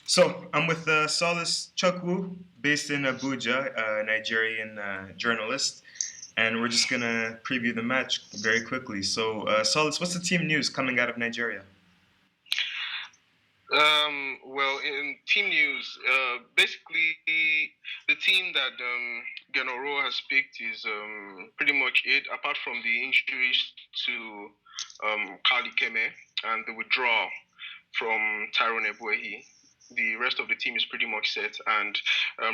So I'm with Solace Chukwu, based in Abuja, a Nigerian journalist, and we're just gonna preview the match very quickly. So, Solace, what's the team news coming out of Nigeria? Well, in team news, basically the team that Genoro has picked is pretty much it, apart from the injuries to Kali Keme and the withdrawal from Tyrone Ebuehi. The rest of the team is pretty much set, and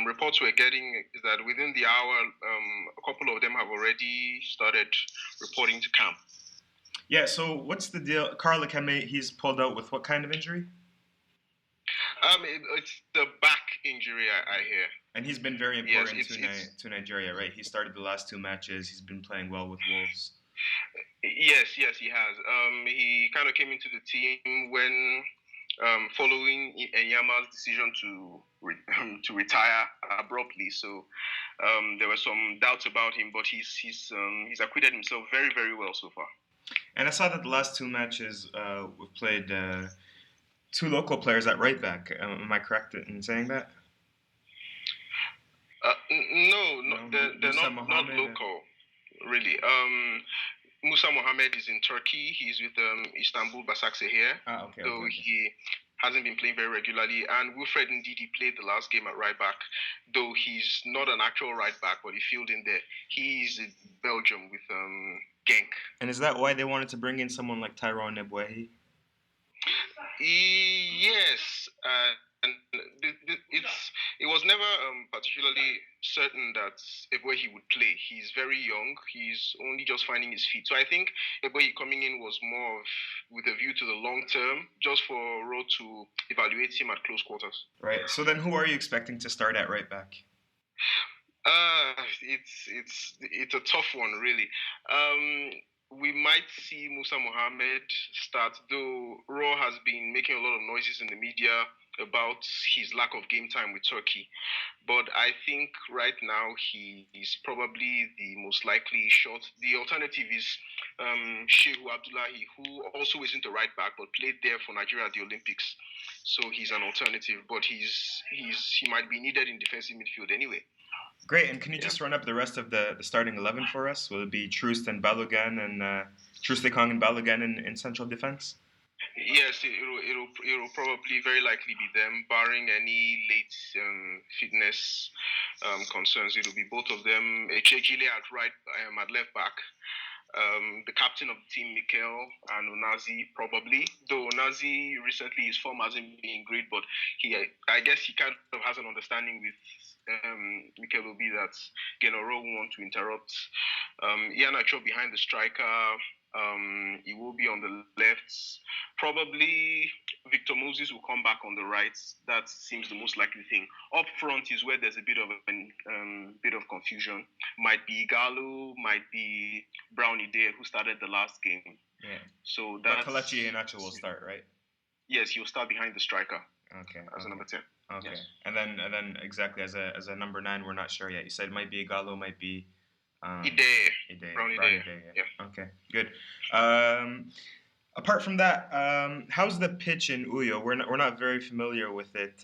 reports we're getting is that within the hour, a couple of them have already started reporting to camp. Yeah. So, what's the deal? Carla Keme, he's pulled out with what kind of injury? It's the back injury I hear. And he's been very Yes, important to Nigeria, right? He started the last two matches. He's been playing well with Wolves. yes, he has. He kind of came into the team when following Enyama's decision to retire abruptly. So there were some doubts about him, but he's acquitted himself very very well so far. And I saw that the last two matches we've played two local players at right back. Am I correct in saying that? No, they're Musa not Mohammed. local, really. Musa Mohammed is in Turkey. He's with Istanbul Basaksehir, Okay, though okay. he hasn't been playing very regularly. And Wilfred Ndidi played the last game at right back, though he's not an actual right back, but he filled in there. He's in Belgium with Genk. And is that why they wanted to bring in someone like Tyrone Ebuehi? Yes, and it was never particularly certain that Eboyi would play. He's very young. He's only just finding his feet. So I think Eboyi coming in was more of with a view to the long term, just for Ro to evaluate him at close quarters. Right. So then, who are you expecting to start at right back? It's a tough one, really. We might see Musa Mohammed start, though Raw has been making a lot of noises in the media about his lack of game time with Turkey. But I think right now he is probably the most likely shot. The alternative is Shehu Abdullahi, who also isn't a right back but played there for Nigeria at the Olympics. So he's an alternative, but he might be needed in defensive midfield anyway. Great. And can you just run up the rest of the starting 11 for us? Will it be Troost and Balogun and Troost Kong and Balogun in central defense? Yes, it'll probably very likely be them, barring any late fitness concerns. It'll be both of them. Echejile at left back. The captain of the team, Mikel, and Onazi probably. Though Onazi recently his form hasn't been great, but I guess he kind of has an understanding with Mikel Obi that Genoro won't want to interrupt. Iheanacho behind the striker. He will be on the left. Probably Victor Moses will come back on the right. That seems the most likely thing. Up front is where there's a bit of bit of confusion. Might be Igalo, might be Brownie Day, who started the last game. Yeah. So But Kelechi Iheanacho will start, right? Yes, he'll start behind the striker. Okay. As a number 10. Okay. Yes. And then exactly as a number 9, we're not sure yet. You said it might be Igalo, might be Ide. Brownie Day. Yeah. Okay. Good. Apart from that, how's the pitch in Uyo? We're not very familiar with it.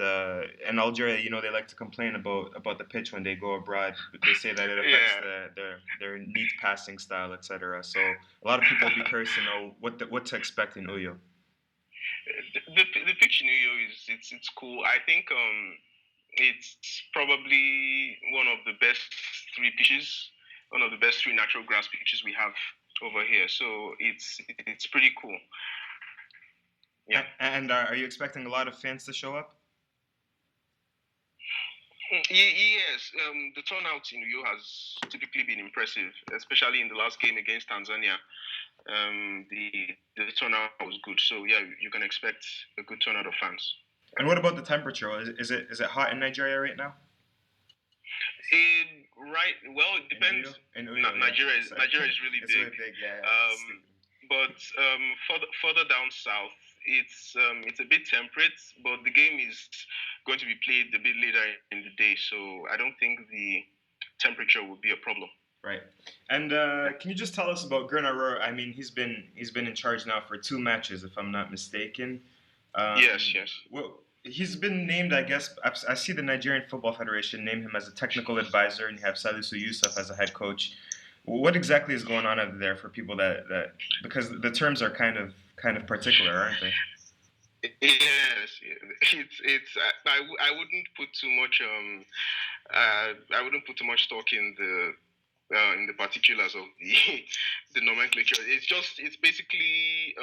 In Algeria, they like to complain about the pitch when they go abroad. They say that it affects their neat passing style, etc. So a lot of people will be curious to know what to expect in Uyo. The pitch in Uyo it's cool. I think it's probably one of the best three pitches, one of the best three natural grass pitches we have over here. So it's pretty cool. Yeah. And are you expecting a lot of fans to show up? Yes, the turnout in Uyo has typically been impressive, especially in the last game against Tanzania. The turnout was good, so yeah, you can expect a good turnout of fans. And what about the temperature? Is it hot in Nigeria right now? It depends. In Uyo, Nigeria is really big. Really big, yeah. But further down south, it's a bit temperate, but the game is going to be played a bit later in the day, so I don't think the temperature will be a problem. Right. And can you just tell us about Gernaro? I mean, he's been in charge now for 2 matches, if I'm not mistaken. Yes. He's been named, I guess. I see the Nigerian Football Federation name him as a technical advisor, and you have Salisu Yusuf as a head coach. What exactly is going on over there for people that because the terms are kind of particular, aren't they? Yes, it's. I wouldn't put too much I wouldn't put too much stock in the particulars of the the nomenclature. It's basically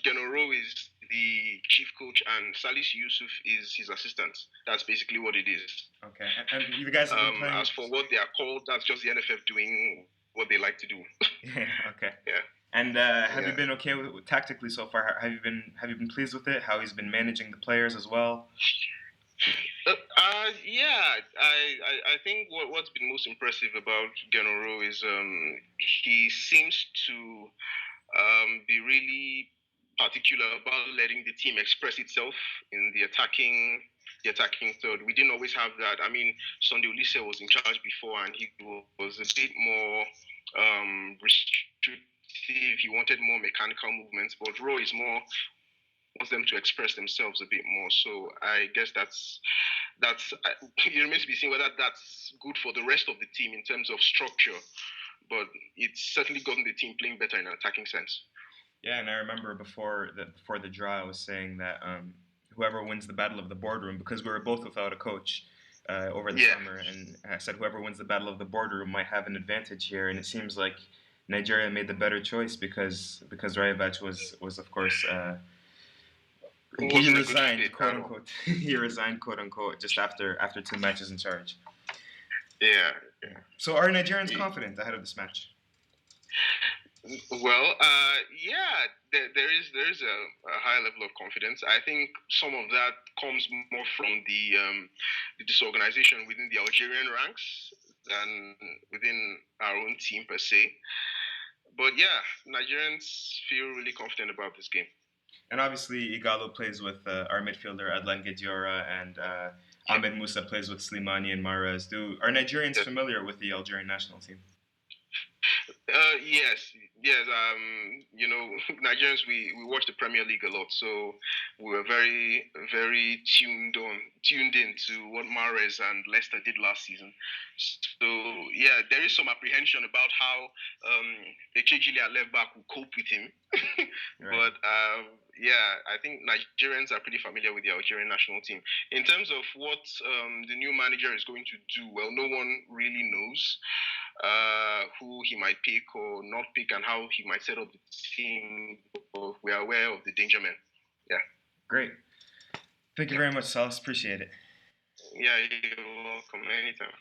Genoro is the chief coach and Salis Yusuf is his assistant. That's basically what it is. Okay, and you guys have been playing. As for what they are called, that's just the NFF doing what they like to do. Yeah, okay. Yeah. And have you Yeah. been okay with tactically so far? Have you been pleased with it? How he's been managing the players as well? Yeah, I think what's been most impressive about Genoro is he seems to be really particular about letting the team express itself in the attacking third. We didn't always have that. I mean, Sunday Ulisse was in charge before, and he was a bit more restrictive. He wanted more mechanical movements, but Ro is more wants them to express themselves a bit more. So I guess it remains to be seen whether that's good for the rest of the team in terms of structure. But it's certainly gotten the team playing better in an attacking sense. Yeah, and I remember before the draw, I was saying that whoever wins the battle of the boardroom, because we were both without a coach over the Yeah. summer, and I said whoever wins the battle of the boardroom might have an advantage here, and it seems like Nigeria made the better choice because Rayovac was of course It he wasn't a good resigned fit quote at all. unquote he resigned quote unquote just after 2 matches in charge. Yeah. Yeah. So are Nigerians confident ahead of this match? Well, yeah, there is a high level of confidence. I think some of that comes more from the disorganization within the Algerian ranks than within our own team per se. But yeah, Nigerians feel really confident about this game. And obviously, Igalo plays with our midfielder Adlan Gediora, and Yeah. Ahmed Musa plays with Slimani and Mahrez. Are Nigerians Yes. familiar with the Algerian national team? Yes, yes. Nigerians, we watch the Premier League a lot, so we were very tuned in to what Mahrez and Leicester did last season. So yeah, there is some apprehension about how Echejili at left back will cope with him. Right. But yeah, I think Nigerians are pretty familiar with the Algerian national team. In terms of what the new manager is going to do, well, no one really knows who he might pick or not pick and how he might set up the team. But we are aware of the danger men. Yeah. Great. Thank you Yeah. very much, Solace. Appreciate it. Yeah, you're welcome anytime.